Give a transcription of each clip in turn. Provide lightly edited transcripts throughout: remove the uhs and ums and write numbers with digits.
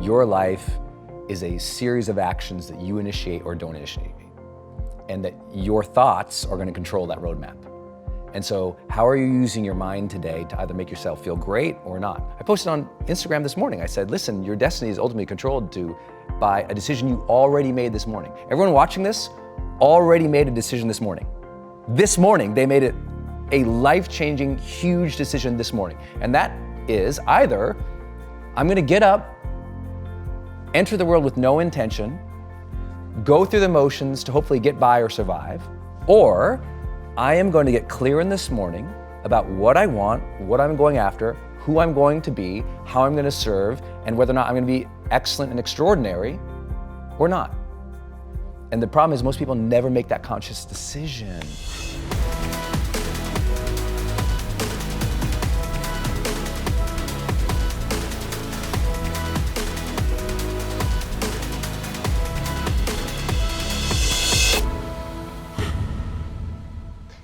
your life is a series of actions that you initiate or don't initiate, and that your thoughts are going to control that roadmap. And so how are you using your mind today to either make yourself feel great or not? I posted on Instagram this morning, I said, listen, your destiny is ultimately controlled by a decision you already made this morning. Everyone watching this already made a decision this morning. This morning, they made it a life-changing, huge decision this morning. And that is either I'm gonna get up, enter the world with no intention, go through the motions to hopefully get by or survive, or I am going to get clear in this morning about what I want, what I'm going after, who I'm going to be, how I'm going to serve, and whether or not I'm going to be excellent and extraordinary or not. And the problem is most people never make that conscious decision.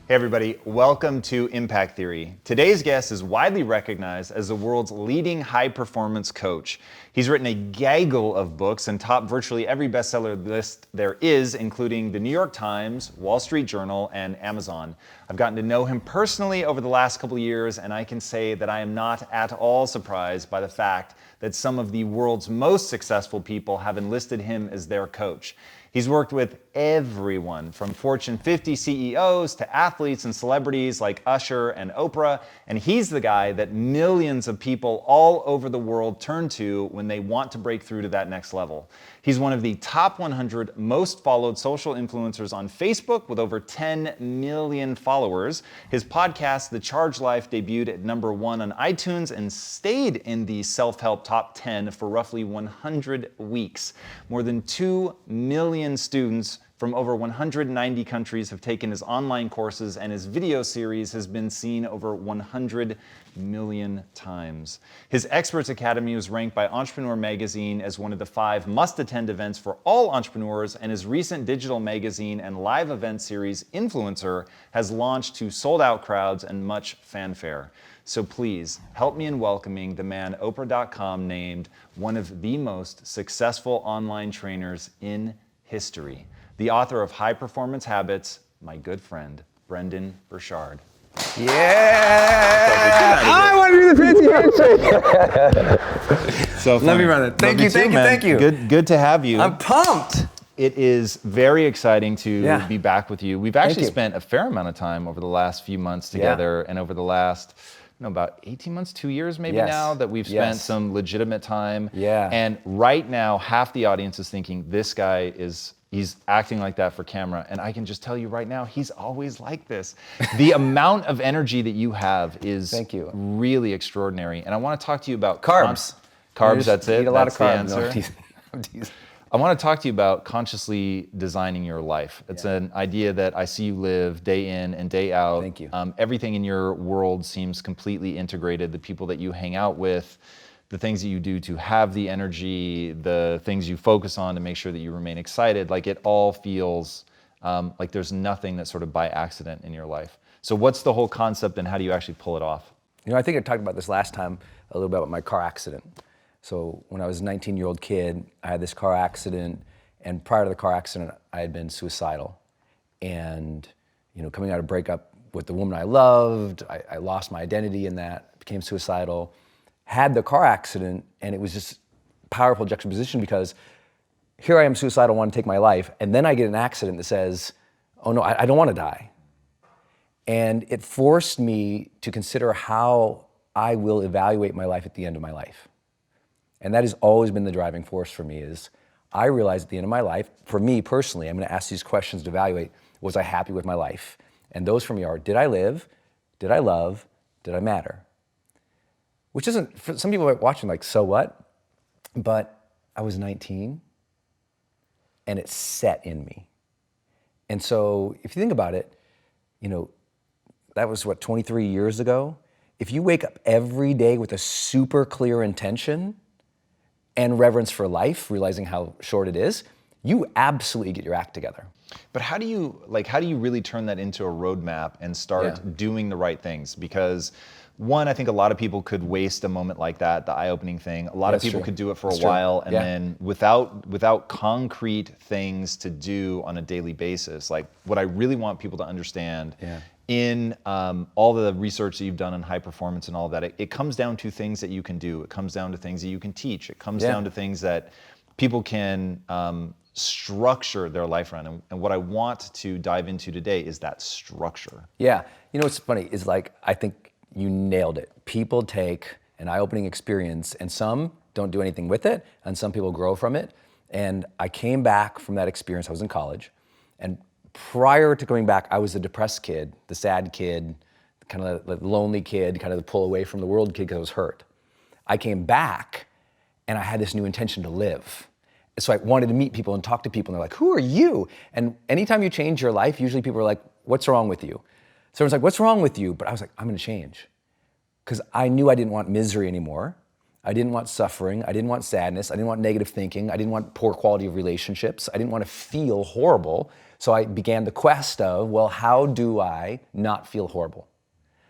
Hey everybody, welcome to Impact Theory. Today's guest is widely recognized as the world's leading high-performance coach. He's written a gaggle of books and topped virtually every bestseller list there is, including the New York Times, Wall Street Journal, and Amazon. I've gotten to know him personally over the last couple of years, and I can say that I am not at all surprised by the fact that some of the world's most successful people have enlisted him as their coach. He's worked with everyone from Fortune 50 CEOs to athletes and celebrities like Usher and Oprah, and he's the guy that millions of people all over the world turn to when they want to break through to that next level. He's one of the top 100 most followed social influencers on Facebook with over 10 million followers. His podcast, The Charged Life, debuted at #1 on iTunes and stayed in the self-help top 10 for roughly 100 weeks. More than 2 million students from over 190 countries have taken his online courses, and his video series has been seen over 100 million times. His Experts Academy was ranked by Entrepreneur Magazine as one of the 5 must-attend events for all entrepreneurs, and his recent digital magazine and live event series, Influencer, has launched to sold-out crowds and much fanfare. So please, help me in welcoming the man Oprah.com named one of the most successful online trainers in history. The author of High Performance Habits, my good friend, Brendon Burchard. Yeah! I want to do the fancy handshake! So funny. Let me run it. Thank you. Good to have you. I'm pumped! It is very exciting to be back with you. We've actually spent a fair amount of time over the last few months together, and over the last, about 18 months, 2 years maybe now, that we've spent some legitimate time. Yeah. And right now, half the audience is thinking, this guy he's acting like that for camera. And I can just tell you right now, he's always like this. The amount of energy that you have is really extraordinary. And I want to talk to you about carbs. Carbs, that's it. Eat a lot of carbs. No, I want to talk to you about consciously designing your life. It's an idea that I see you live day in and day out. Thank you. Everything in your world seems completely integrated. The people that you hang out with, the things that you do to have the energy, the things you focus on to make sure that you remain excited, like it all feels like there's nothing that's sort of by accident in your life. So what's the whole concept and how do you actually pull it off? You know, I think I talked about this last time a little bit about my car accident. So when I was a 19-year-old kid, I had this car accident, and prior to the car accident, I had been suicidal. And, coming out of breakup with the woman I loved, I lost my identity in that, became suicidal, had the car accident, and it was just powerful juxtaposition because here I am suicidal, want to take my life, and then I get an accident that says, oh no, I don't want to die. And it forced me to consider how I will evaluate my life at the end of my life. And that has always been the driving force for me is I realize at the end of my life, for me personally, I'm going to ask these questions to evaluate, was I happy with my life? And those for me are, did I live? Did I love? Did I matter? Which isn't, for some people watching like, so what? But I was 19 and it set in me. And so if you think about it, that was 23 years ago. If you wake up every day with a super clear intention and reverence for life, realizing how short it is, you absolutely get your act together. But how do you really turn that into a roadmap and start doing the right things? Because one, I think a lot of people could waste a moment like that, the eye-opening thing. A lot of That's people true. could do it for That's a while, true. and Yeah. then without concrete things to do on a daily basis. Like, what I really want people to understand in all the research that you've done on high performance and all of that, it comes down to things that you can do. It comes down to things that you can teach. It comes down to things that people can structure their life around. And what I want to dive into today is that structure. Yeah. You know what's funny is, like, I think you nailed it. People take an eye-opening experience and some don't do anything with it, and some people grow from it. And I came back from that experience. I was in college, and prior to coming back, I was the depressed kid, the sad kid, kind of the lonely kid, kind of the pull away from the world kid because I was hurt. I came back and I had this new intention to live. So I wanted to meet people and talk to people, and they're like, who are you? And anytime you change your life, usually people are like, what's wrong with you? So everyone's like, what's wrong with you? But I was like, I'm gonna change. Because I knew I didn't want misery anymore. I didn't want suffering. I didn't want sadness. I didn't want negative thinking. I didn't want poor quality of relationships. I didn't want to feel horrible. So I began the quest of, well, how do I not feel horrible?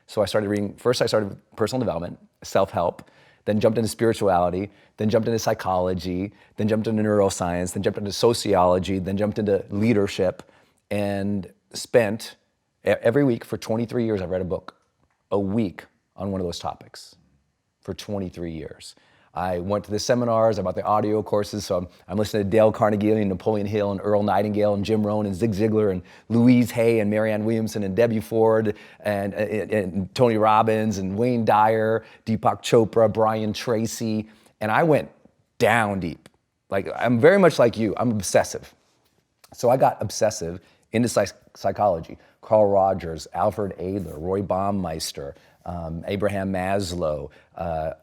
So I started reading, first I started with personal development, self-help, then jumped into spirituality, then jumped into psychology, then jumped into neuroscience, then jumped into sociology, then jumped into leadership, and spent every week for 23 years, I've read a week on one of those topics for 23 years. I went to the seminars, I bought the audio courses, so I'm listening to Dale Carnegie and Napoleon Hill and Earl Nightingale and Jim Rohn and Zig Ziglar and Louise Hay and Marianne Williamson and Debbie Ford and Tony Robbins and Wayne Dyer, Deepak Chopra, Brian Tracy, and I went down deep. Like, I'm very much like you, I'm obsessive. So I got obsessive into psychology. Carl Rogers, Alfred Adler, Roy Baumeister, Abraham Maslow,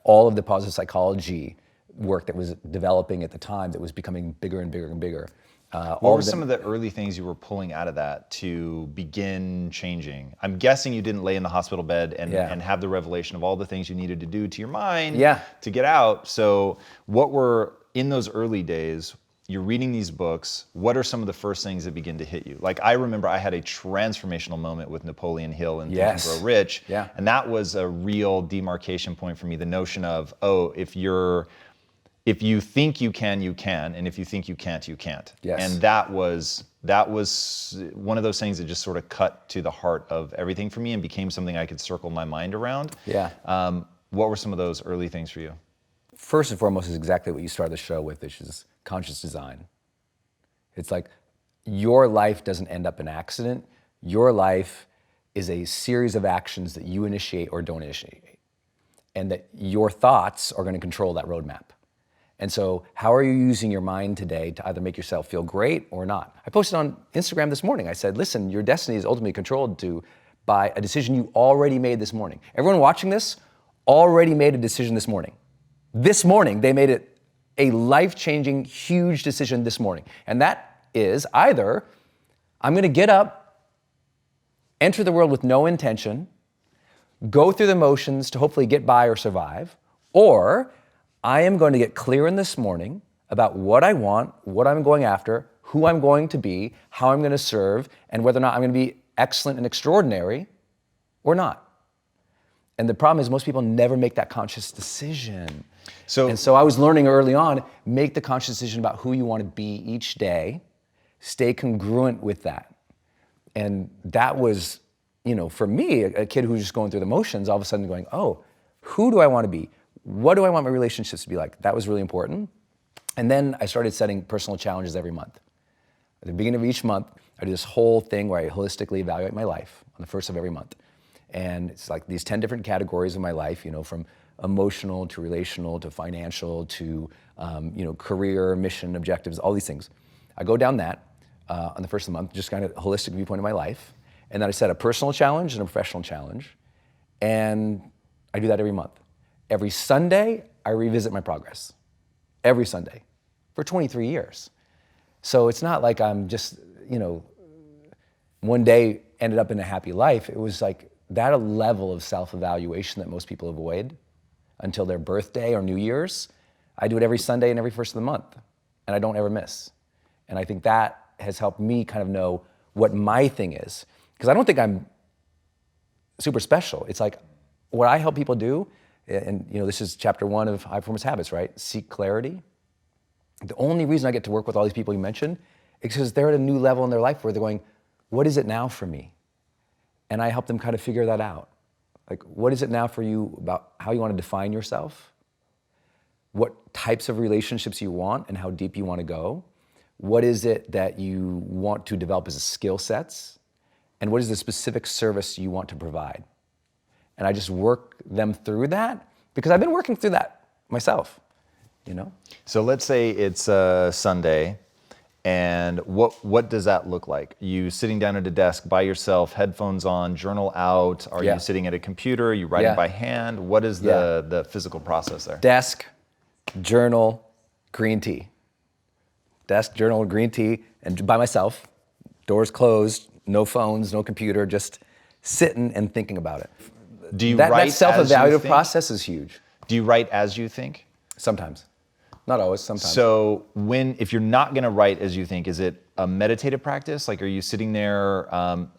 all of the positive psychology work that was developing at the time that was becoming bigger and bigger and bigger. What were some of the early things you were pulling out of that to begin changing? I'm guessing you didn't lay in the hospital bed and have the revelation of all the things you needed to do to your mind to get out. So what were, in those early days, you're reading these books, what are some of the first things that begin to hit you? Like, I remember I had a transformational moment with Napoleon Hill and Think and Grow Rich. And that was a real demarcation point for me. The notion of, oh, if you think you can, and if you think you can't, you can't. And that was one of those things that just sort of cut to the heart of everything for me and became something I could circle my mind around. What were some of those early things for you? First and foremost is exactly what you started the show with, which is conscious design. It's like, your life doesn't end up an accident. Your life is a series of actions that you initiate or don't initiate. And that your thoughts are going to control that roadmap. And so how are you using your mind today to either make yourself feel great or not? I posted on Instagram this morning, I said, listen, your destiny is ultimately controlled by a decision you already made this morning. Everyone watching this already made a decision this morning. This morning, they made it a life-changing, huge decision this morning. And that is either I'm gonna get up, enter the world with no intention, go through the motions to hopefully get by or survive, or I am going to get clear in this morning about what I want, what I'm going after, who I'm going to be, how I'm gonna serve, and whether or not I'm gonna be excellent and extraordinary or not. And the problem is most people never make that conscious decision. So I was learning early on, make the conscious decision about who you want to be each day, stay congruent with that. And that was, for me, a kid who was just going through the motions, all of a sudden going, oh, who do I want to be? What do I want my relationships to be like? That was really important. And then I started setting personal challenges every month. At the beginning of each month, I do this whole thing where I holistically evaluate my life on the first of every month. And it's like these 10 different categories of my life, from emotional to relational to financial to career, mission, objectives, all these things. I go down that on the first of the month, just kind of holistic viewpoint of my life. And then I set a personal challenge and a professional challenge. And I do that every month. Every Sunday, I revisit my progress. Every Sunday for 23 years. So it's not like I'm just, one day ended up in a happy life. It was like that level of self-evaluation that most people avoid until their birthday or New Year's. I do it every Sunday and every first of the month, and I don't ever miss. And I think that has helped me kind of know what my thing is. Because I don't think I'm super special. It's like, what I help people do, and this is chapter 1 of High Performance Habits, right? Seek clarity. The only reason I get to work with all these people you mentioned is because they're at a new level in their life where they're going, what is it now for me? And I help them kind of figure that out. Like, what is it now for you about how you want to define yourself? What types of relationships you want and how deep you want to go? What is it that you want to develop as skill sets? And what is the specific service you want to provide? And I just work them through that because I've been working through that myself, So let's say it's Sunday, and what does that look like? You sitting down at a desk by yourself, headphones on, journal out? Are you sitting at a computer? Are you writing by hand? What is the physical process there? Desk, journal, green tea. Desk, journal, green tea, and by myself, doors closed, no phones, no computer, just sitting and thinking about it. Do you that write self-evaluative process is huge. Do you write as you think? Sometimes. Not always, sometimes. So if you're not going to write as you think, is it a meditative practice? Like, are you sitting there?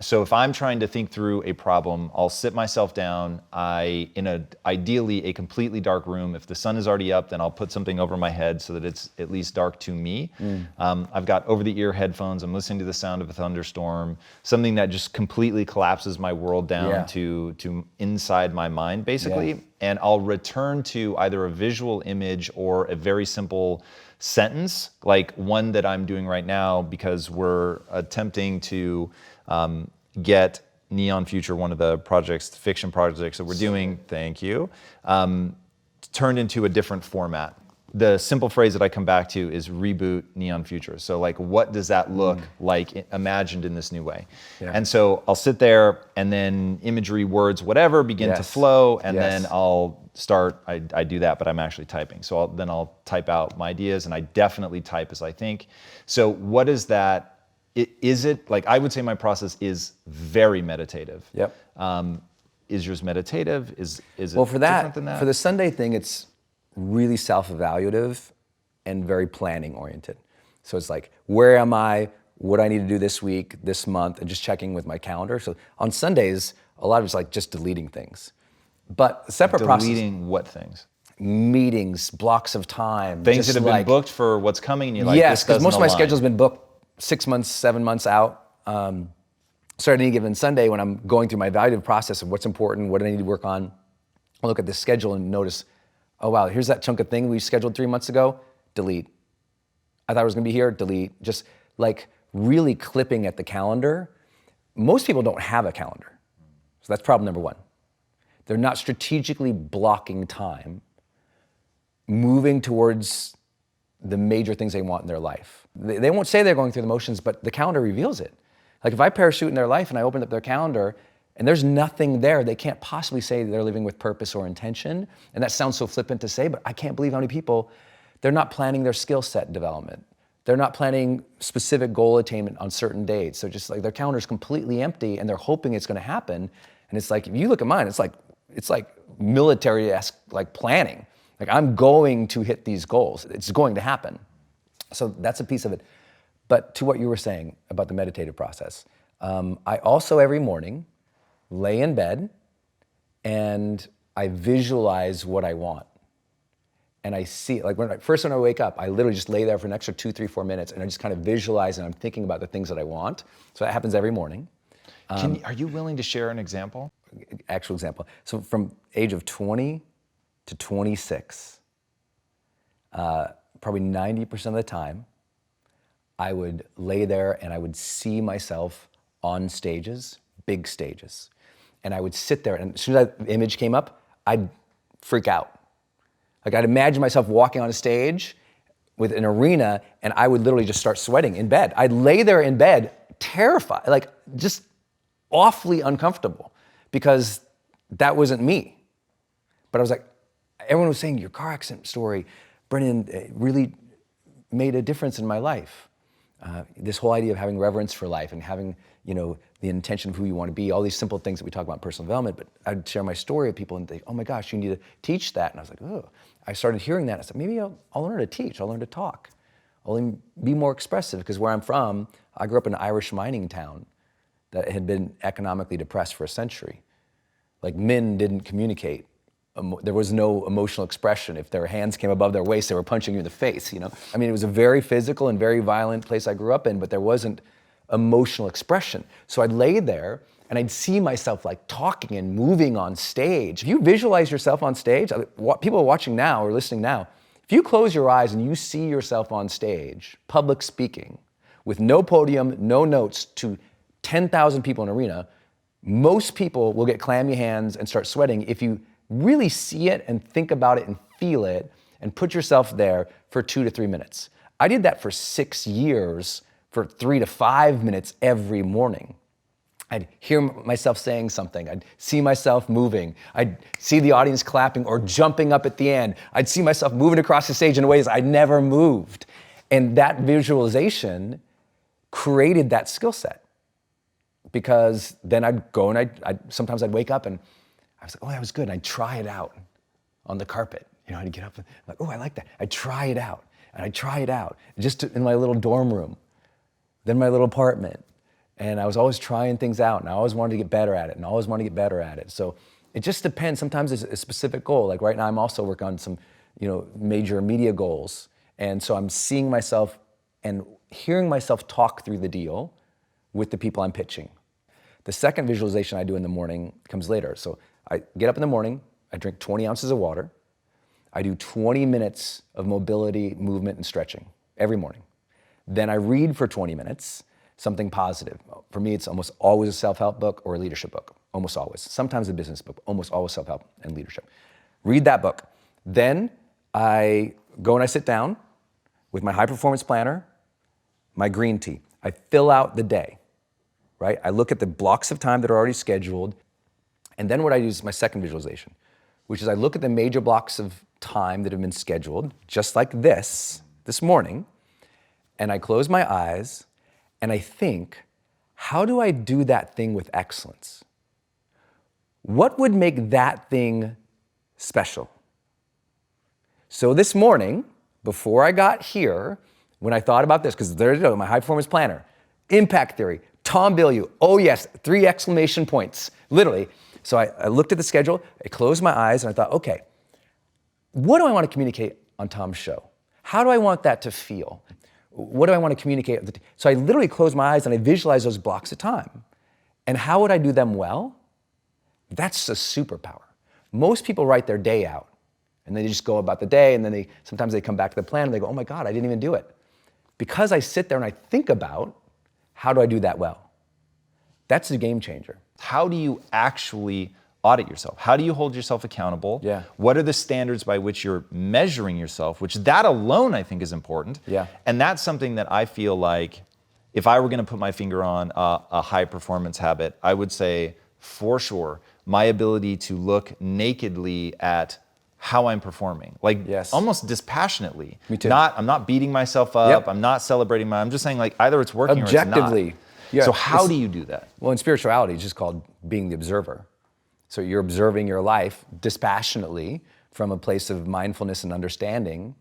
So if I'm trying to think through a problem, I'll sit myself down. Ideally a completely dark room. If the sun is already up, then I'll put something over my head so that it's at least dark to me. I've got over-the-ear headphones. I'm listening to the sound of a thunderstorm, something that just completely collapses my world down to inside my mind, basically. Yeah. And I'll return to either a visual image or a very simple sentence, like one that I'm doing right now because we're attempting to get Neon Future, one of the fiction projects that we're doing, thank you, turned into a different format. The simple phrase that I come back to is reboot Neon Future. So like, what does that look like imagined in this new way? Yeah. And so I'll sit there and then imagery, words, whatever begin to flow, and then I'll start, I do that, but I'm actually typing. So I'll type out my ideas, and I definitely type as I think. So what is that? Is it, like, I would say my process is very meditative. Yep. Is yours meditative? Is it well, for different than that? For the Sunday thing, it's really self-evaluative and very planning oriented. So it's like, where am I? What do I need to do this week, this month, and just checking with my calendar. So on Sundays, a lot of it's like just deleting things. But a separate process. Deleting what things? Meetings, blocks of time. Things that have been booked for what's coming, and you're like, yes, because most of my schedule's been booked 6 months, 7 months out. So at any given Sunday, when I'm going through my evaluative process of what's important, what do I need to work on, I'll look at the schedule and notice, oh wow, here's that chunk of thing we scheduled 3 months ago, delete. I thought it was gonna be here, delete. Just like really clipping at the calendar. Most people don't have a calendar. So that's problem number 1. They're not strategically blocking time, moving towards the major things they want in their life. They won't say they're going through the motions, but the calendar reveals it. Like if I parachute in their life and I open up their calendar and there's nothing there, they can't possibly say they're living with purpose or intention. And that sounds so flippant to say, but I can't believe how many people, they're not planning their skill set development. They're not planning specific goal attainment on certain dates. They're just like, their calendar's completely empty and they're hoping it's gonna happen. And it's like, if you look at mine, it's like military-esque like planning. Like I'm going to hit these goals. It's going to happen. So that's a piece of it. But to what you were saying about the meditative process, I also every morning lay in bed and I visualize what I want. And I see, like when I wake up, I literally just lay there for an extra 2, 3, 4 minutes and I just kind of visualize and I'm thinking about the things that I want. So that happens every morning. Are you willing to share an example? Actual example. So from age of 20 to 26, probably 90% of the time, I would lay there and I would see myself on stages, big stages. And I would sit there and as soon as that image came up, I'd freak out. Like I'd imagine myself walking on a stage with an arena and I would literally just start sweating in bed. I'd lay there in bed, terrified, like just awfully uncomfortable because that wasn't me. But I was like, everyone was saying, your car accident story, Brendon, really made a difference in my life. This whole idea of having reverence for life and having, the intention of who you want to be, all these simple things that we talk about in personal development, but I'd share my story with people and think, oh my gosh, you need to teach that. And I was like, oh, I started hearing that. I said, maybe I'll learn to teach, I'll learn to talk. I'll be more expressive because where I'm from, I grew up in an Irish mining town that had been economically depressed for a century. Like men didn't communicate. There was no emotional expression. If their hands came above their waist, they were punching you in the face, you know? I mean, it was a very physical and very violent place I grew up in, but there wasn't emotional expression. So I'd lay there and I'd see myself like talking and moving on stage. If you visualize yourself on stage, people watching now or listening now, if you close your eyes and you see yourself on stage, public speaking, with no podium, no notes, to 10,000 people in an arena, most people will get clammy hands and start sweating if you really see it and think about it and feel it and put yourself there for 2 to 3 minutes. I did that for 6 years for 3 to 5 minutes every morning. I'd hear myself saying something. I'd see myself moving. I'd see the audience clapping or jumping up at the end. I'd see myself moving across the stage in ways I never moved. And that visualization created that skill set. Because then I'd go and sometimes I'd wake up and I was like, oh, that was good. And I'd try it out on the carpet. You know, I'd get up and like, oh, I like that. I'd try it out and I'd try it out just in my little dorm room, then my little apartment. And I was always trying things out and I always wanted to get better at it and I always wanted to get better at it. So it just depends. Sometimes it's a specific goal. Like right now, I'm also working on some, major media goals. And so I'm seeing myself and hearing myself talk through the deal with the people I'm pitching. The second visualization I do in the morning comes later. So I get up in the morning, I drink 20 ounces of water, I do 20 minutes of mobility, movement, and stretching every morning. Then I read for 20 minutes, something positive. For me, it's almost always a self-help book or a leadership book, almost always. Sometimes a business book, almost always self-help and leadership. Read that book. Then I go and I sit down with my high-performance planner, my green tea. I fill out the day, right? I look at the blocks of time that are already scheduled. And then what I do is my second visualization, which is I look at the major blocks of time that have been scheduled, just like this morning, and I close my eyes and I think, how do I do that thing with excellence? What would make that thing special? So this morning, before I got here, when I thought about this, because there you go, my high performance planner, impact theory, Tom Bilyeu, oh yes, 3 exclamation points, literally. So I looked at the schedule, I closed my eyes, and I thought, okay, what do I want to communicate on Tom's show? How do I want that to feel? What do I want to communicate? So I literally closed my eyes and I visualized those blocks of time. And how would I do them well? That's a superpower. Most people write their day out, and they just go about the day, and then sometimes they come back to the plan and they go, oh my God, I didn't even do it. Because I sit there and I think about, how do I do that well? That's a game changer. How do you actually audit yourself? How do you hold yourself accountable? Yeah. What are the standards by which you're measuring yourself? Which that alone I think is important. Yeah. And that's something that I feel like if I were going to put my finger on a high performance habit, I would say for sure my ability to look nakedly at how I'm performing, like yes. almost dispassionately. Me too. I'm not beating myself up. Yep. I'm not celebrating I'm just saying like either it's working objectively. or it's not. Yeah, so how do you do that? Well, in spirituality, it's just called being the observer. So you're observing your life dispassionately from a place of mindfulness and understanding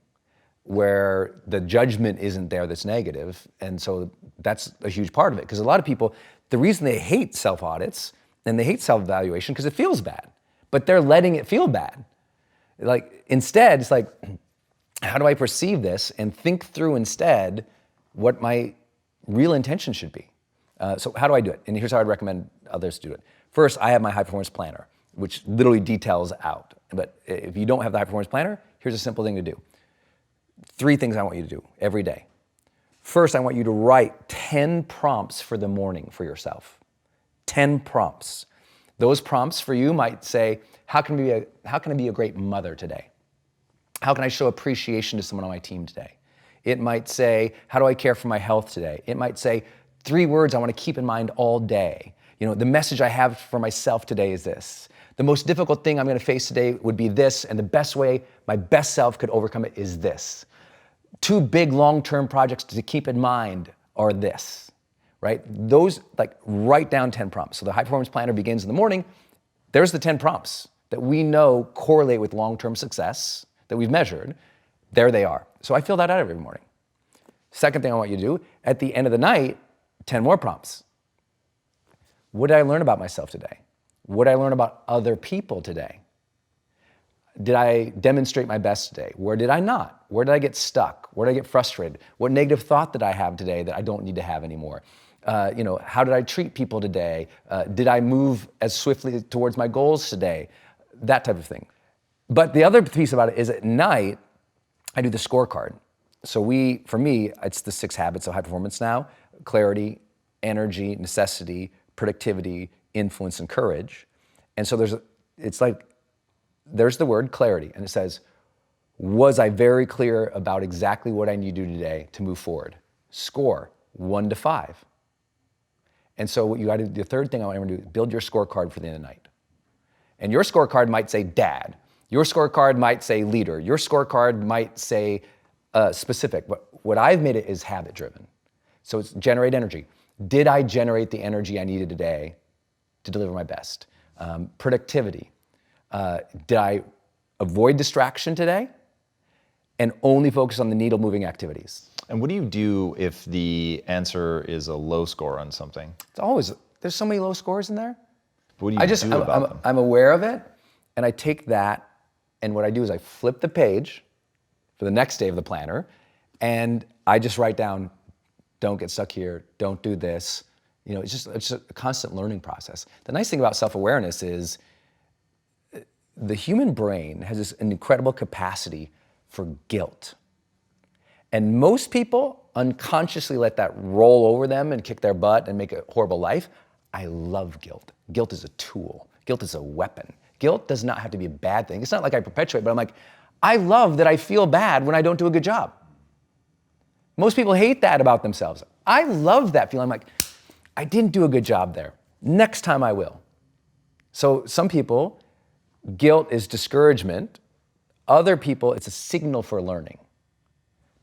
where the judgment isn't there that's negative. And so that's a huge part of it. Because a lot of people, the reason they hate self-audits and they hate self-evaluation because it feels bad, but they're letting it feel bad. Like instead, it's like, how do I perceive this and think through instead what my real intention should be? So how do I do it? And here's how I'd recommend others do it. First, I have my high performance planner, which literally details out. But if you don't have the high performance planner, here's a simple thing to do. 3 things I want you to do every day. First, I want you to write 10 prompts for the morning for yourself. 10 prompts. Those prompts for you might say, how can I be a great mother today? How can I show appreciation to someone on my team today? It might say, how do I care for my health today? It might say, 3 words I want to keep in mind all day. The message I have for myself today is this. The most difficult thing I'm going to face today would be this, and the best way my best self could overcome it is this. 2 big long-term projects to keep in mind are this, right? Those, write down 10 prompts. So the high performance planner begins in the morning. There's the 10 prompts that we know correlate with long-term success that we've measured. There they are. So I fill that out every morning. Second thing I want you to do, at the end of the night, 10 more prompts. What did I learn about myself today? What did I learn about other people today? Did I demonstrate my best today? Where did I not? Where did I get stuck? Where did I get frustrated? What negative thought did I have today that I don't need to have anymore? How did I treat people today? Did I move as swiftly towards my goals today? That type of thing. But the other piece about it is at night, I do the scorecard. So for me, it's the 6 habits of high performance now: clarity, energy, necessity, productivity, influence, and courage. And so there's the word clarity, and it says, was I very clear about exactly what I need to do today to move forward? Score 1 to 5. And so what you got to do, the third thing I want to do is build your scorecard for the end of the night. And your scorecard might say dad. Your scorecard might say leader. Your scorecard might say specific. But what I've made it is habit driven. So it's generate energy. Did I generate the energy I needed today to deliver my best? Productivity. Did I avoid distraction today and only focus on the needle moving activities? And what do you do if the answer is a low score on something? There's so many low scores in there. What do you do about them? I'm aware of it, and I take that, and what I do is I flip the page for the next day of the planner, and I just write down, don't get stuck here, don't do this. It's just a constant learning process. The nice thing about self-awareness is the human brain has an incredible capacity for guilt. And most people unconsciously let that roll over them and kick their butt and make a horrible life. I love guilt. Guilt is a tool. Guilt is a weapon. Guilt does not have to be a bad thing. It's not like I perpetuate, but I'm like, I love that I feel bad when I don't do a good job. Most people hate that about themselves. I love that feeling. I'm like, I didn't do a good job there. Next time I will. So some people, guilt is discouragement. Other people, it's a signal for learning.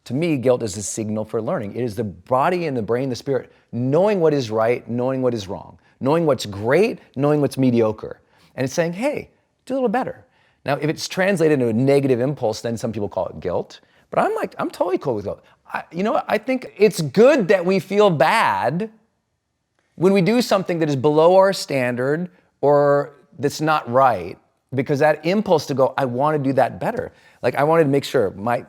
To me, guilt is a signal for learning. It is the body and the brain, the spirit, knowing what is right, knowing what is wrong, knowing what's great, knowing what's mediocre. And it's saying, hey, do a little better. Now, if it's translated into a negative impulse, then some people call it guilt. But I'm totally cool with guilt. I think it's good that we feel bad when we do something that is below our standard or that's not right, because that impulse to go, I want to do that better. Like, I wanted to make sure I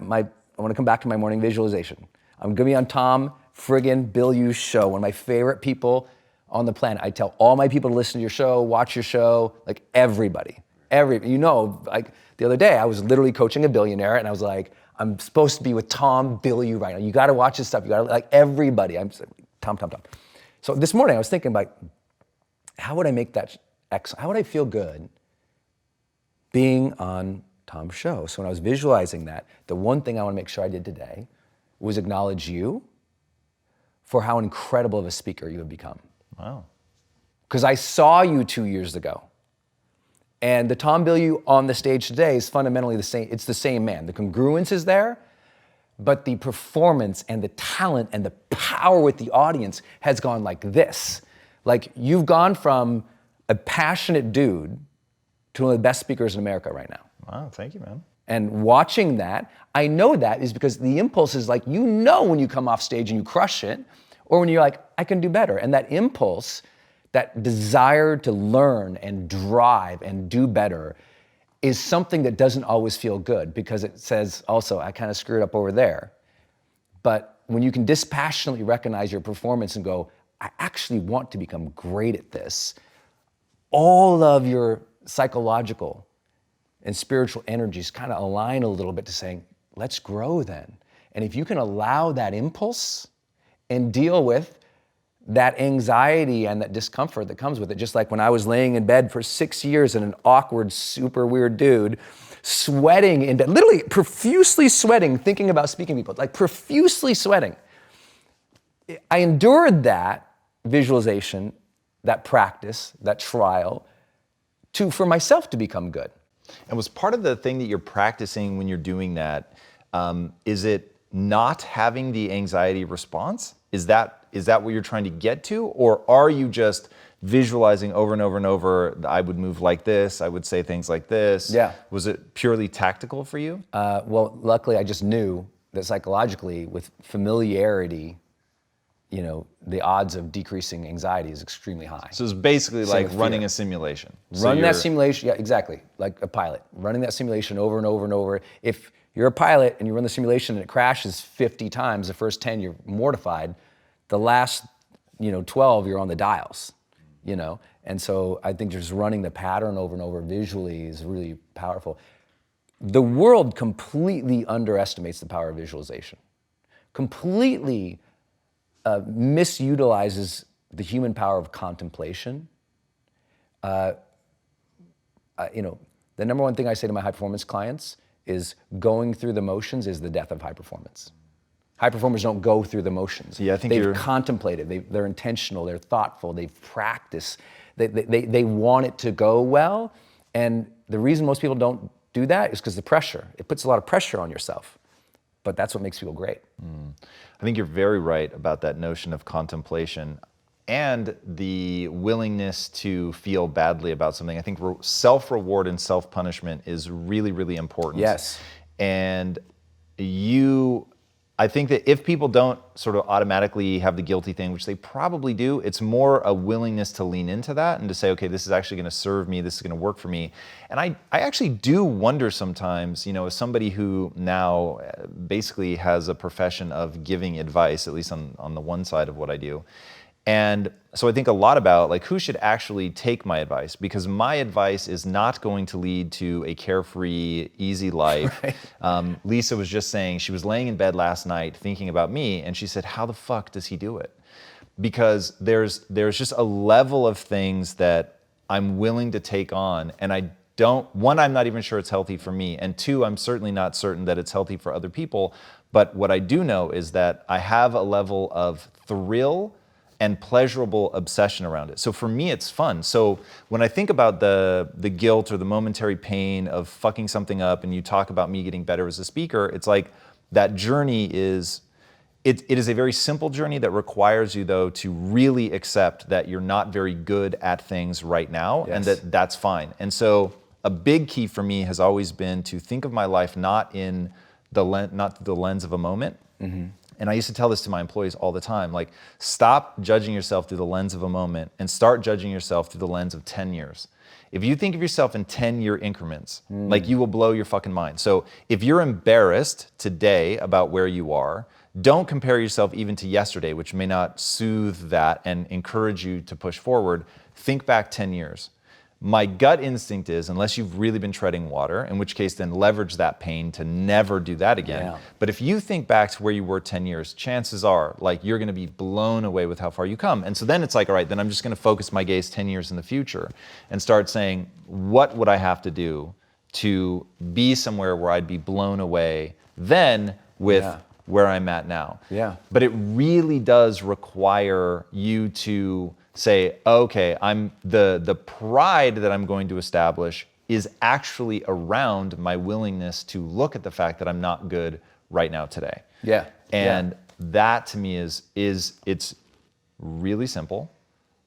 want to come back to my morning visualization. I'm going to be on Tom friggin' Bilyeu's show, one of my favorite people on the planet. I tell all my people to listen to your show, watch your show, like everybody. Like the other day, I was literally coaching a billionaire, and I was like, I'm supposed to be with Tom Bilyeu right now. You got to watch this stuff. You got to, like, everybody. I'm Tom. So this morning, I was thinking, like, how would I make that excellent? How would I feel good being on Tom's show? So when I was visualizing that, the one thing I want to make sure I did today was acknowledge you for how incredible of a speaker you have become. Wow. Because I saw you 2 years ago. And the Tom Bilyeu on the stage today is fundamentally the same. It's the same man. The congruence is there, but the performance and the talent and the power with the audience has gone like this. Like, you've gone from a passionate dude to one of the best speakers in America right now. Wow, thank you, man. And watching that, I know that is because the impulse is like, when you come off stage and you crush it, or when you're like, I can do better. And that impulse, that desire to learn and drive and do better, is something that doesn't always feel good, because it says also, I kind of screwed up over there. But when you can dispassionately recognize your performance and go, I actually want to become great at this, all of your psychological and spiritual energies kind of align a little bit to saying, let's grow then. And if you can allow that impulse and deal with that anxiety and that discomfort that comes with it, just like when I was laying in bed for 6 years and an awkward, super weird dude, sweating in bed, literally profusely sweating, thinking about speaking to people, like profusely sweating. I endured that visualization, that practice, that trial, for myself to become good. And was part of the thing that you're practicing when you're doing that, is it not having the anxiety response? Is that what you're trying to get to? Or are you just visualizing over and over and over, I would move like this, I would say things like this? Yeah. Was it purely tactical for you? Well, luckily I just knew that psychologically, with familiarity, the odds of decreasing anxiety is extremely high. So it's basically Same like with running fear. a simulation. Run that simulation, yeah, exactly, like a pilot. Running that simulation over and over and over. If you're a pilot and you run the simulation and it crashes 50 times, the first 10 you're mortified, the last 12 you're on the dials, And so I think just running the pattern over and over visually is really powerful. The world completely underestimates the power of visualization. Completely misutilizes the human power of contemplation. The number one thing I say to my high performance clients is going through the motions is the death of high performance. High performers don't go through the motions. Yeah, I think they've contemplated, they're intentional, they're thoughtful, they've practiced, they want it to go well. And the reason most people don't do that is because the pressure. It puts a lot of pressure on yourself. But that's what makes people great. I think you're very right about that notion of contemplation and the willingness to feel badly about something. I think self-reward and self-punishment is really, really important. Yes. And I think that if people don't sort of automatically have the guilty thing, which they probably do, it's more a willingness to lean into that and to say, okay, this is actually going to serve me, this is going to work for me. And I actually do wonder sometimes, as somebody who now basically has a profession of giving advice, at least on the one side of what I do. And so I think a lot about like who should actually take my advice, because my advice is not going to lead to a carefree, easy life. Right. Lisa was just saying, she was laying in bed last night thinking about me, and she said, how the fuck does he do it? Because there's just a level of things that I'm willing to take on, and one, I'm not even sure it's healthy for me, and two, I'm certainly not certain that it's healthy for other people. But what I do know is that I have a level of thrill and pleasurable obsession around it. So for me, it's fun. So when I think about the guilt or the momentary pain of fucking something up, and you talk about me getting better as a speaker, it's like that journey is, it is a very simple journey that requires you, though, to really accept that you're not very good at things right now. Yes. And that's fine. And so a big key for me has always been to think of my life not through the lens of a moment. Mm-hmm. And I used to tell this to my employees all the time, like, stop judging yourself through the lens of a moment and start judging yourself through the lens of 10 years. If you think of yourself in 10-year increments, like, you will blow your fucking mind. So if you're embarrassed today about where you are, don't compare yourself even to yesterday, which may not soothe that and encourage you to push forward. Think back 10 years. My gut instinct is, unless you've really been treading water, in which case then leverage that pain to never do that again. Yeah. But if you think back to where you were 10 years, chances are, like, you're gonna be blown away with how far you come. And so then it's like, all right, then I'm just gonna focus my gaze 10 years in the future and start saying, what would I have to do to be somewhere where I'd be blown away then with where I'm at now? Yeah. But it really does require you to say, okay, I'm the pride that I'm going to establish is actually around my willingness to look at the fact that I'm not good right now today. Yeah. And that to me is it's really simple,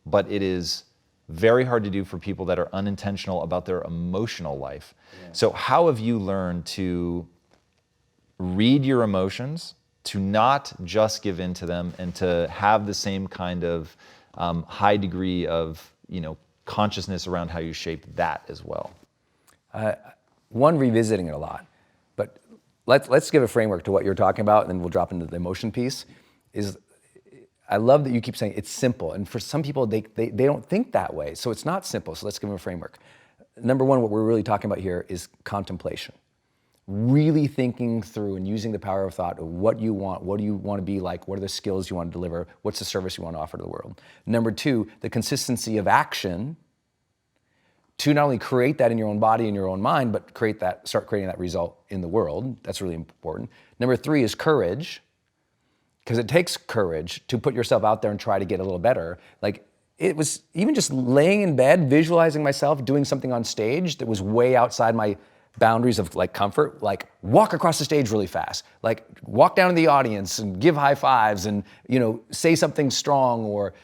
but it is very hard to do for people that are unintentional about their emotional life. Yeah. So how have you learned to read your emotions, to not just give in to them, and to have the same kind of high degree of consciousness around how you shape that as well? One, revisiting it a lot, but let's give a framework to what you're talking about, and then we'll drop into the emotion piece. I love that you keep saying it's simple, and for some people they don't think that way, so it's not simple. So let's give them a framework. Number one, what we're really talking about here is contemplation. Really thinking through and using the power of thought of what do you want to be like, what are the skills you want to deliver, what's the service you want to offer to the world. Number two, the consistency of action to not only create that in your own body and your own mind, but start creating that result in the world. That's really important. Number three is courage, because it takes courage to put yourself out there and try to get a little better. Like, it was even just laying in bed, visualizing myself doing something on stage that was way outside my boundaries of like comfort, like walk across the stage really fast, like walk down in the audience and give high fives and, say something strong, or,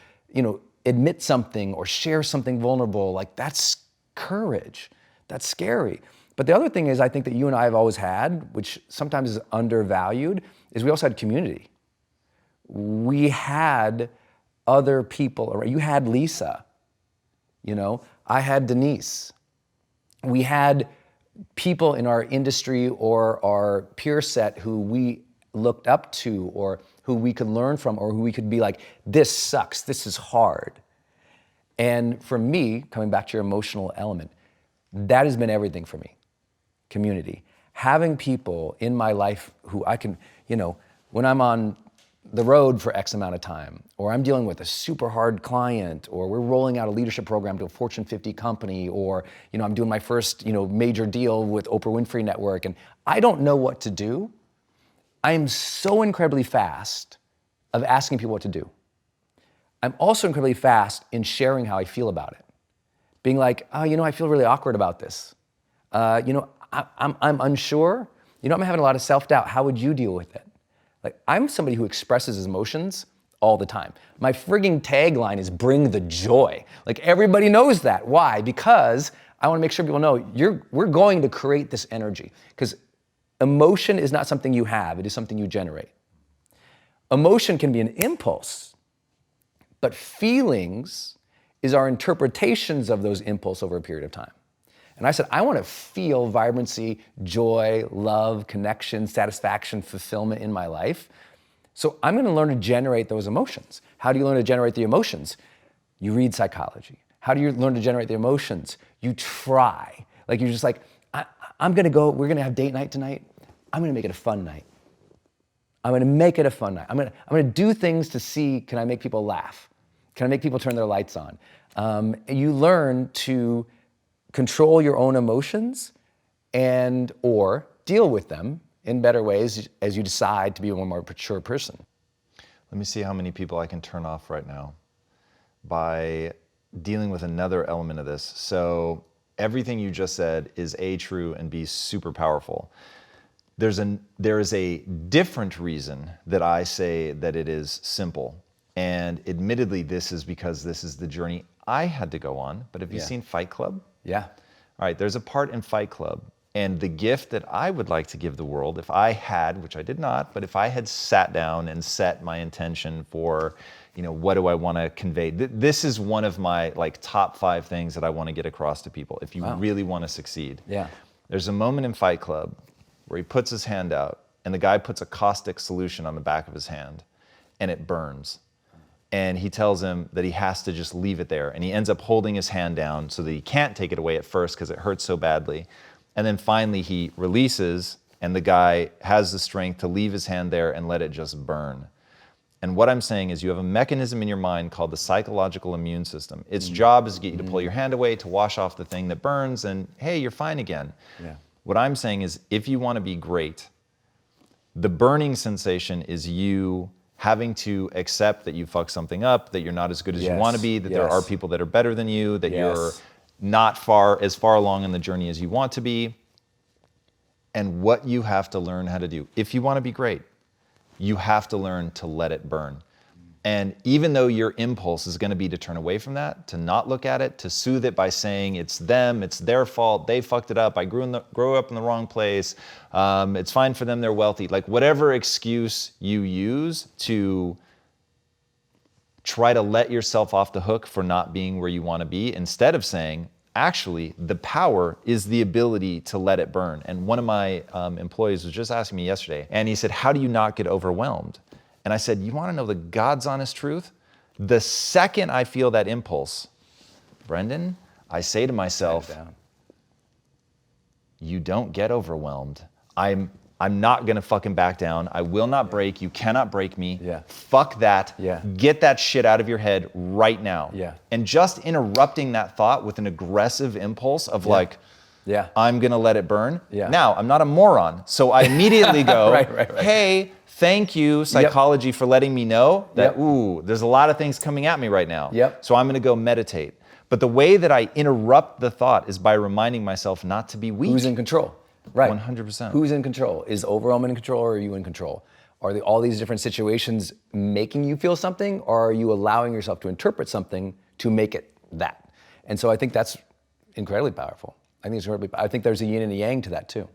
admit something or share something vulnerable. Like, that's courage. That's scary. But the other thing is, I think that you and I have always had, which sometimes is undervalued, is we also had community. we had other people around. You had Lisa, I had Denise. We had people in our industry or our peer set who we looked up to or who we could learn from or who we could be like, this sucks, this is hard. And for me, coming back to your emotional element, that has been everything for me, community. Having people in my life who I can, when I'm on the road for X amount of time, or I'm dealing with a super hard client, or we're rolling out a leadership program to a Fortune 50 company, or I'm doing my first major deal with Oprah Winfrey Network, and I don't know what to do. I am so incredibly fast of asking people what to do. I'm also incredibly fast in sharing how I feel about it. Being like, I feel really awkward about this. I'm unsure. I'm having a lot of self-doubt. How would you deal with it? Like, I'm somebody who expresses his emotions all the time. My frigging tagline is bring the joy. Like, everybody knows that. Why? Because I want to make sure people know we're going to create this energy. Because emotion is not something you have, it is something you generate. Emotion can be an impulse, but feelings is our interpretations of those impulses over a period of time. And I said, I want to feel vibrancy, joy, love, connection, satisfaction, fulfillment in my life. So I'm going to learn to generate those emotions. How do you learn to generate the emotions? You read psychology. How do you learn to generate the emotions? You try. Like, you're just like, we're going to have date night tonight. I'm going to make it a fun night. I'm going to make it a fun night. I'm going to do things to see, can I make people laugh? Can I make people turn their lights on? You learn to control your own emotions and or deal with them in better ways as you decide to be a more mature person. Let me see how many people I can turn off right now by dealing with another element of this. So everything you just said is A, true, and B, super powerful. There is a different reason that I say that it is simple. And admittedly, this is because this is the journey I had to go on. But have you seen Fight Club? Yeah. All right, there's a part in Fight Club. And the gift that I would like to give the world, if I had, which I did not, but if I had sat down and set my intention for, what do I want to convey? This is one of my top 5 things that I want to get across to people if you really want to succeed. Yeah. There's a moment in Fight Club where he puts his hand out and the guy puts a caustic solution on the back of his hand and it burns. And he tells him that he has to just leave it there. And he ends up holding his hand down so that he can't take it away at first because it hurts so badly. And then finally he releases and the guy has the strength to leave his hand there and let it just burn. And what I'm saying is you have a mechanism in your mind called the psychological immune system. Its job is to get you to pull your hand away, to wash off the thing that burns, and hey, you're fine again. Yeah. What I'm saying is if you want to be great, the burning sensation is you having to accept that you fucked something up, that you're not as good as you want to be, that there are people that are better than you, that you're not as far along in the journey as you want to be. And what you have to learn how to do, if you want to be great, you have to learn to let it burn. And even though your impulse is going to be to turn away from that, to not look at it, to soothe it by saying it's them, it's their fault, they fucked it up, I grew up in the wrong place, it's fine for them, they're wealthy. Like whatever excuse you use to try to let yourself off the hook for not being where you want to be, instead of saying, actually, the power is the ability to let it burn. And one of my employees was just asking me yesterday, and he said, how do you not get overwhelmed? And I said, you want to know the God's honest truth? The second I feel that impulse, Brendon, I say to myself, you don't get overwhelmed. I'm not going to fucking back down. I will not break. You cannot break me. Fuck that. Get that shit out of your head right now. And just interrupting that thought with an aggressive impulse of I'm going to let it burn. Now, I'm not a moron. So I immediately go, hey, thank you, psychology, for letting me know that, there's a lot of things coming at me right now. So I'm going to go meditate. But the way that I interrupt the thought is by reminding myself not to be weak. Who's in control? Right. 100%. Who's in control? Is overwhelm in control or are you in control? Are all these different situations making you feel something or are you allowing yourself to interpret something to make it that? And so I think that's incredibly powerful. I think there's a yin and a yang to that too.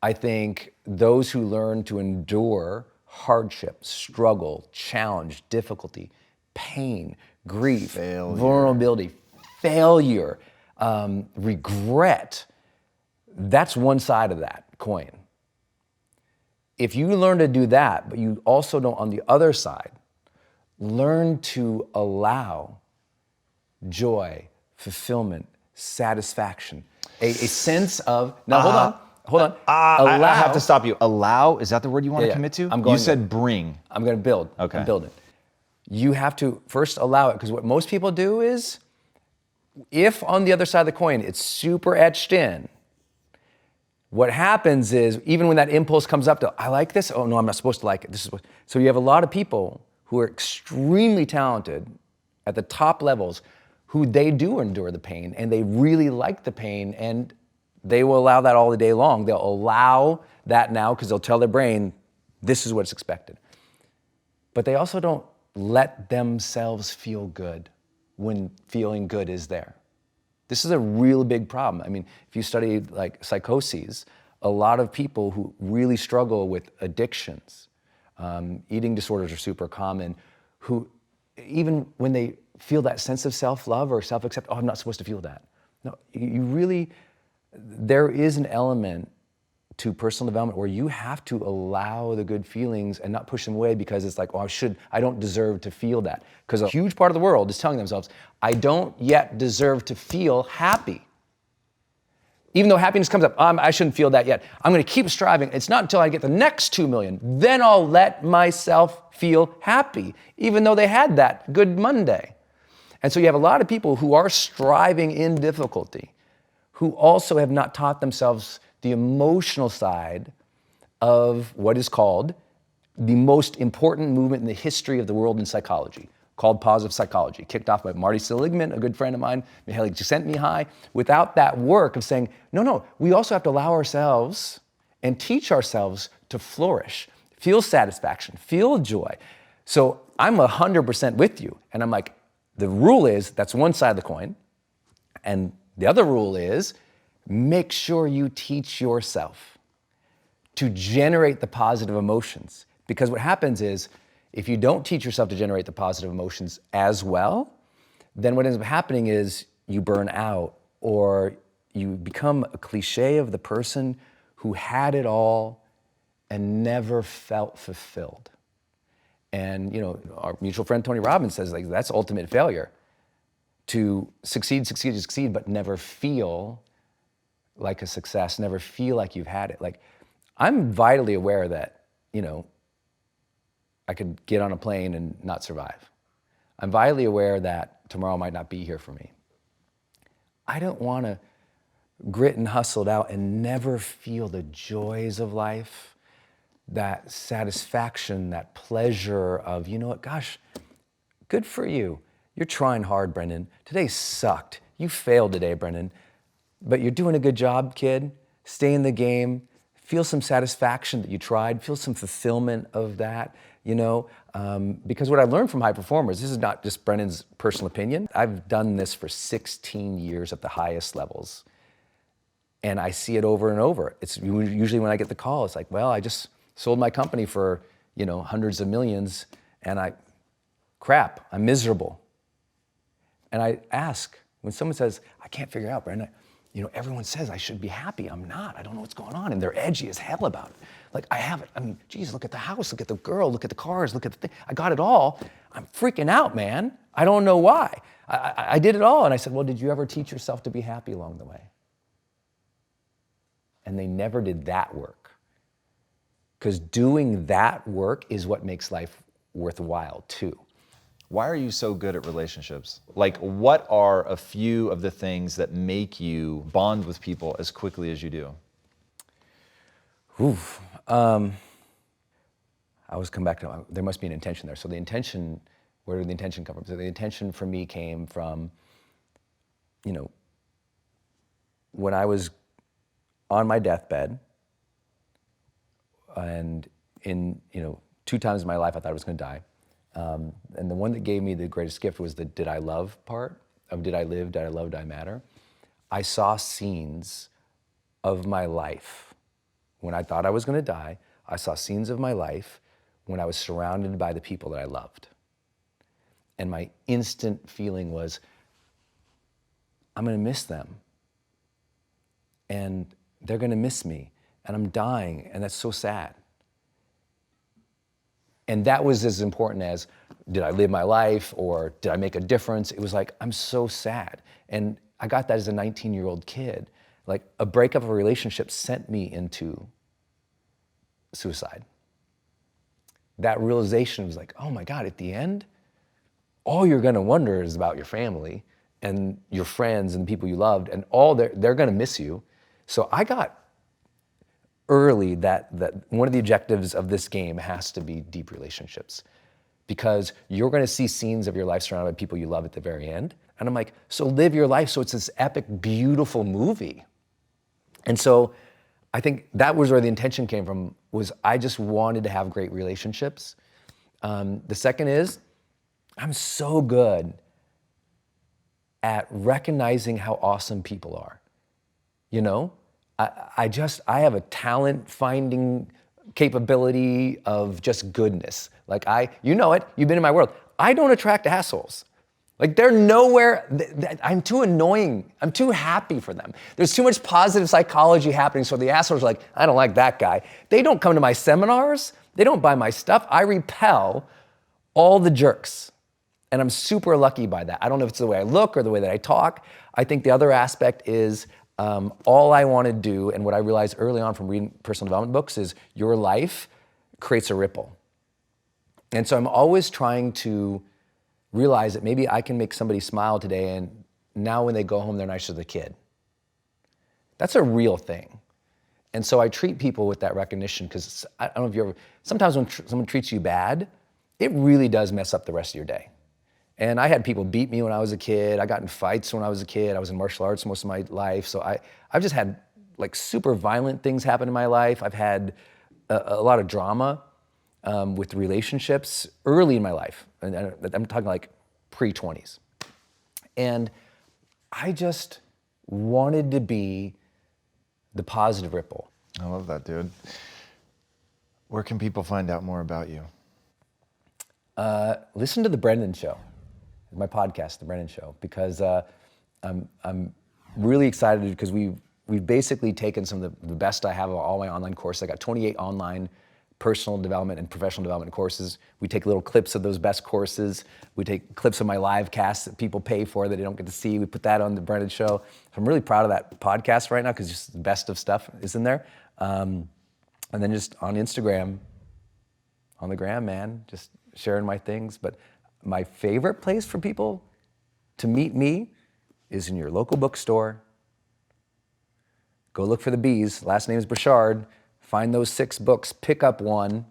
I think those who learn to endure hardship, struggle, challenge, difficulty, pain, grief, Failure. vulnerability, failure, regret. That's one side of that coin. If you learn to do that, but you also don't, on the other side, learn to allow joy, fulfillment, satisfaction, a sense of, now hold on. I have to stop you. Allow, is that the word you want to Yeah, commit to? I'm going You said there. bring. I'm gonna build, Okay. I'm building. You have to first allow it, because what most people do is, if on the other side of the coin, it's super etched in, what happens is, even when that impulse comes up to, I like this, oh no, I'm not supposed to like it. So you have a lot of people who are extremely talented at the top levels, who they do endure the pain, and they really like the pain, and they will allow that all the day long. They'll allow that now, because they'll tell their brain, this is what's expected. But they also don't let themselves feel good when feeling good is there. This is a real big problem. I mean, if you study like psychoses, a lot of people who really struggle with addictions, eating disorders are super common, who even when they feel that sense of self-love or self-acceptance, oh, I'm not supposed to feel that. No, you really, there is an element to personal development where you have to allow the good feelings and not push them away because it's like, oh, I don't deserve to feel that. Because a huge part of the world is telling themselves, I don't yet deserve to feel happy. Even though happiness comes up, I shouldn't feel that yet. I'm gonna keep striving. It's not until I get the next 2 million, then I'll let myself feel happy, even though they had that good Monday. And so you have a lot of people who are striving in difficulty, who also have not taught themselves the emotional side of what is called the most important movement in the history of the world in psychology, called positive psychology, kicked off by Marty Seligman, a good friend of mine, Mihaly Csikszentmihalyi. Without that work of saying, no, we also have to allow ourselves and teach ourselves to flourish, feel satisfaction, feel joy. So I'm 100% with you. And I'm like, the rule is, that's one side of the coin. And the other rule is, make sure you teach yourself to generate the positive emotions. Because what happens is, if you don't teach yourself to generate the positive emotions as well, then what ends up happening is you burn out, or you become a cliche of the person who had it all and never felt fulfilled. And our mutual friend Tony Robbins says, like, that's ultimate failure. To succeed, but never feel like a success, never feel like you've had it. Like, I'm vitally aware that, I could get on a plane and not survive. I'm vitally aware that tomorrow might not be here for me. I don't want to grit and hustle it out and never feel the joys of life, that satisfaction, that pleasure of, you know what, gosh, good for you. You're trying hard, Brendon. Today sucked. You failed today, Brendon. But you're doing a good job, kid. Stay in the game. Feel some satisfaction that you tried. Feel some fulfillment of that, because what I learned from high performers, this is not just Brendon's personal opinion. I've done this for 16 years at the highest levels. And I see it over and over. It's usually when I get the call, it's like, well, I just sold my company for, hundreds of millions, and I'm miserable. And I ask, when someone says, I can't figure it out, Brendon, everyone says I should be happy. I'm not. I don't know what's going on. And they're edgy as hell about it. Like, I have it. I mean, geez, look at the house, look at the girl, look at the cars, look at the thing. I got it all. I'm freaking out, man. I don't know why. I did it all. And I said, well, did you ever teach yourself to be happy along the way? And they never did that work. Because doing that work is what makes life worthwhile, too. Why are you so good at relationships? Like, what are a few of the things that make you bond with people as quickly as you do? I always come back to, there must be an intention there. So the intention, where did the intention come from? So the intention for me came from, when I was on my deathbed, and in, 2 times in my life I thought I was gonna die. And the one that gave me the greatest gift was the did I love part of did I live, did I love, did I matter? I saw scenes of my life. When I thought I was gonna die, I saw scenes of my life when I was surrounded by the people that I loved. And my instant feeling was, I'm gonna miss them. And they're gonna miss me. And I'm dying, and that's so sad. And that was as important as, did I live my life or did I make a difference? It was like, I'm so sad. And I got that as a 19-year-old kid. Like, a breakup of a relationship sent me into suicide. That realization was like, oh my God, at the end, all you're gonna wonder is about your family and your friends and the people you loved, and all they're gonna miss you. So I got early that one of the objectives of this game has to be deep relationships, because you're gonna see scenes of your life surrounded by people you love at the very end. And I'm like, so live your life so it's this epic, beautiful movie. And so I think that was where the intention came from, was I just wanted to have great relationships. The second is, I'm so good at recognizing how awesome people are. You know, I have a talent finding capability of just goodness. Like you know it, you've been in my world. I don't attract assholes. Like, they're nowhere, I'm too annoying. I'm too happy for them. There's too much positive psychology happening, so the assholes are like, I don't like that guy. They don't come to my seminars. They don't buy my stuff. I repel all the jerks. And I'm super lucky by that. I don't know if it's the way I look or the way that I talk. I think the other aspect is all I want to do, and what I realized early on from reading personal development books, is your life creates a ripple. And so I'm always trying to realize that maybe I can make somebody smile today, and now when they go home, they're nicer to the kid. That's a real thing. And so I treat people with that recognition, because I don't know if you ever, sometimes when someone treats you bad, it really does mess up the rest of your day. And I had people beat me when I was a kid. I got in fights when I was a kid. I was in martial arts most of my life. So I've just had like super violent things happen in my life. I've had a lot of drama with relationships early in my life. And I'm talking like pre-20s. And I just wanted to be the positive ripple. I love that, dude. Where can people find out more about you? Listen to The Brendon Show, my podcast, The Brendon Show, because I'm really excited, because we've basically taken some of the best I have of all my online courses. I got 28 online personal development and professional development courses. We take little clips of those best courses. We take clips of my live casts that people pay for that they don't get to see. We put that on The Brendon Show. So I'm really proud of that podcast right now, because just the best of stuff is in there. And then just on Instagram, on the gram, man, just sharing my things. But my favorite place for people to meet me is in your local bookstore. Go look for the B's. Last name is Burchard. Find those 6 books, pick up one,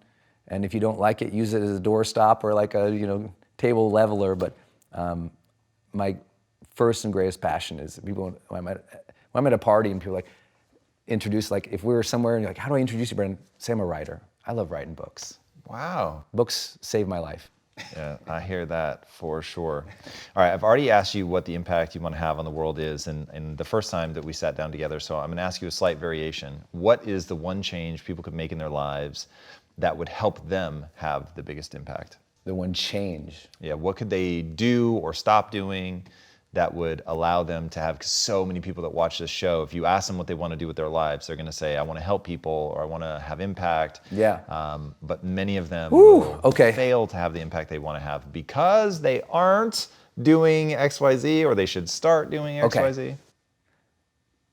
and if you don't like it, use it as a doorstop or like a table leveler. But my first and greatest passion is people. When I'm at a party and people introduce, if we were somewhere and you're like, how do I introduce you, Brendon? Say I'm a writer. I love writing books. Wow. Books save my life. Yeah, I hear that for sure. All right, I've already asked you what the impact you want to have on the world is, and the first time that we sat down together, so I'm going to ask you a slight variation. What is the one change people could make in their lives that would help them have the biggest impact? The one change? Yeah, what could they do or stop doing that would allow them to have, because so many people that watch this show, if you ask them what they want to do with their lives, they're going to say, I want to help people, or I want to have impact. Yeah. But many of them fail to have the impact they want to have because they aren't doing XYZ, or they should start doing XYZ.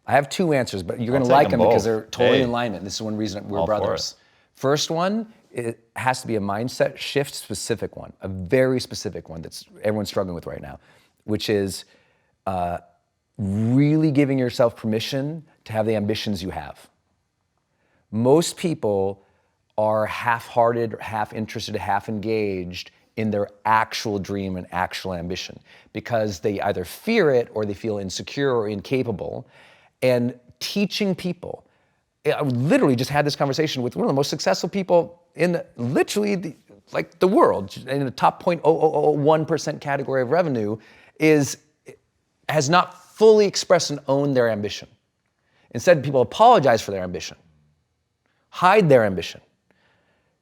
I have 2 answers, but you're going to like them because they're totally in alignment. This is one reason we're brothers. First one, it has to be a mindset shift specific one, a very specific one that's everyone's struggling with right now, which is really giving yourself permission to have the ambitions you have. Most people are half-hearted, half interested, half engaged in their actual dream and actual ambition, because they either fear it or they feel insecure or incapable. And teaching people, I literally just had this conversation with one of the most successful people in literally the world, in the top 0.0001% category of revenue, has not fully expressed and owned their ambition. Instead, people apologize for their ambition, hide their ambition.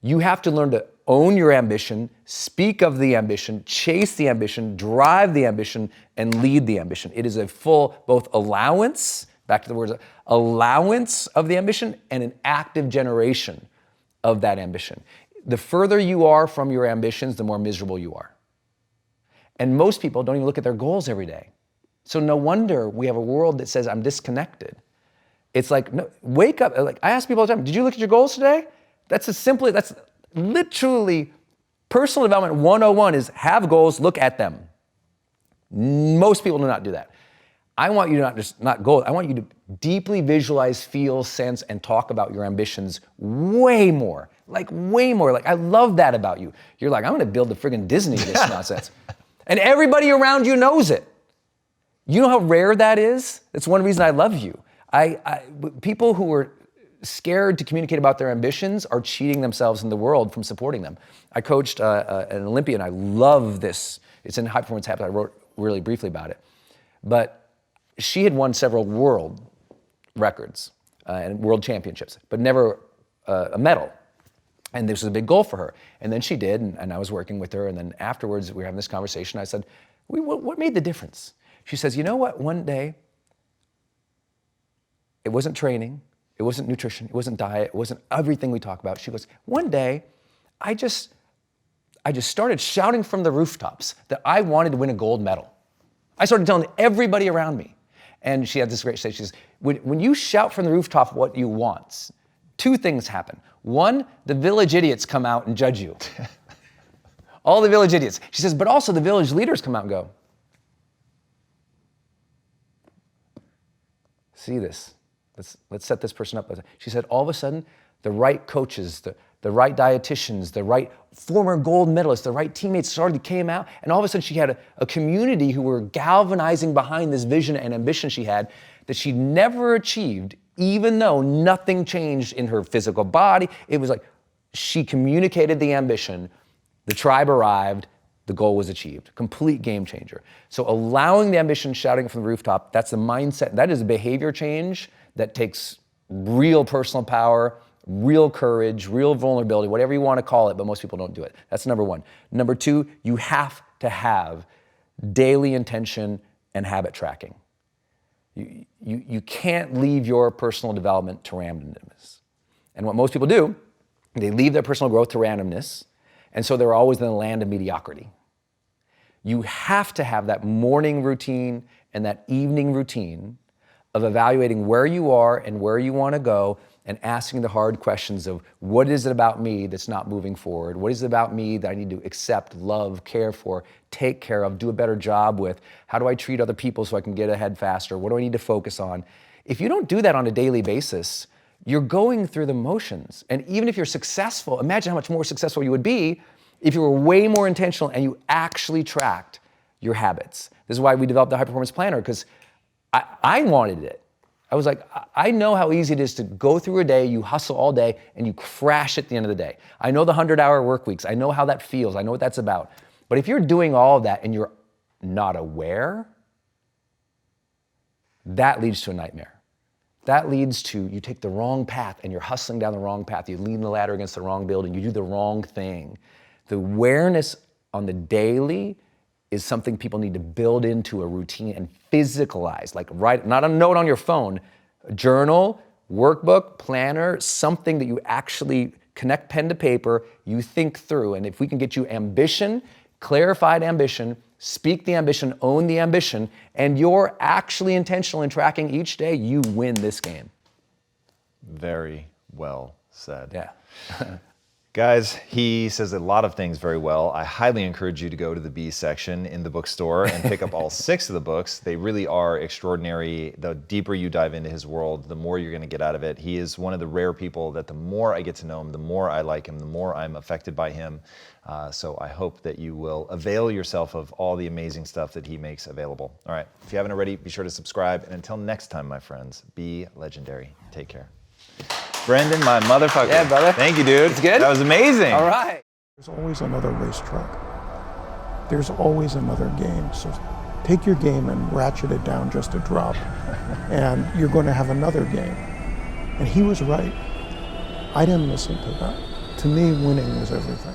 You have to learn to own your ambition, speak of the ambition, chase the ambition, drive the ambition, and lead the ambition. It is a full both allowance, back to the words, allowance of the ambition and an active generation of that ambition. The further you are from your ambitions, the more miserable you are. And most people don't even look at their goals every day. So no wonder we have a world that says, I'm disconnected. It's like, no, wake up. Like I ask people all the time, did you look at your goals today? That's literally personal development 101 is have goals, look at them. Most people do not do that. I want you to not goals. I want you to deeply visualize, feel, sense, and talk about your ambitions way more. Like I love that about you. You're like, I'm gonna build the friggin' Disney of this nonsense. And everybody around you knows it. You know how rare that is? That's one reason I love you. People who are scared to communicate about their ambitions are cheating themselves in the world from supporting them. I coached an Olympian. I love this. It's in High Performance Habits. I wrote really briefly about it. But she had won several world records and world championships, but never a medal. And this was a big goal for her. And then she did, and I was working with her. And then afterwards, we were having this conversation. I said, what made the difference? She says, you know what? One day, it wasn't training. It wasn't nutrition. It wasn't diet. It wasn't everything we talk about. She goes, one day, I just started shouting from the rooftops that I wanted to win a gold medal. I started telling everybody around me. And she had this great say. She says, when you shout from the rooftop what you want, two things happen. One, the village idiots come out and judge you. All the village idiots. She says, but also the village leaders come out and go, see this. Let's set this person up. She said, all of a sudden, the right coaches, the right dietitians, the right former gold medalists, the right teammates came out, and all of a sudden she had a community who were galvanizing behind this vision and ambition she had that she never achieved, even though nothing changed in her physical body. It was like she communicated the ambition, the tribe arrived, the goal was achieved. Complete game changer. So allowing the ambition, shouting it from the rooftop, that's the mindset. That is a behavior change that takes real personal power, real courage, real vulnerability, whatever you want to call it, but most people don't do it. That's number one. Number two, you have to have daily intention and habit tracking. You can't leave your personal development to randomness. And what most people do, they leave their personal growth to randomness, and so they're always in the land of mediocrity. You have to have that morning routine and that evening routine of evaluating where you are and where you want to go and asking the hard questions of what is it about me that's not moving forward? What is it about me that I need to accept, love, care for, take care of, do a better job with? How do I treat other people so I can get ahead faster? What do I need to focus on? If you don't do that on a daily basis, you're going through the motions. And even if you're successful, imagine how much more successful you would be if you were way more intentional and you actually tracked your habits. This is why we developed the High Performance Planner, because I wanted it. I was like, I know how easy it is to go through a day, you hustle all day, and you crash at the end of the day. I know the 100-hour work weeks. I know how that feels. I know what that's about. But if you're doing all of that and you're not aware, that leads to a nightmare. That leads to you take the wrong path and you're hustling down the wrong path. You lean the ladder against the wrong building. You do the wrong thing. The awareness on the daily is something people need to build into a routine and physicalize, like write, not a note on your phone, a journal, workbook, planner, something that you actually connect pen to paper, you think through. And if we can get you ambition, clarified ambition, speak the ambition, own the ambition, and you're actually intentional in tracking each day, you win this game. Very well said. Yeah. Guys, he says a lot of things very well. I highly encourage you to go to the B section in the bookstore and pick up all 6 of the books. They really are extraordinary. The deeper you dive into his world, the more you're going to get out of it. He is one of the rare people that the more I get to know him, the more I like him, the more I'm affected by him. So I hope that you will avail yourself of all the amazing stuff that he makes available. All right, if you haven't already, be sure to subscribe. And until next time, my friends, be legendary. Take care. Brendon, my motherfucker. Yeah, brother. Thank you, dude. It's good? That was amazing. All right. There's always another racetrack. There's always another game. So take your game and ratchet it down just a drop, and you're going to have another game. And he was right. I didn't listen to that. To me, winning was everything.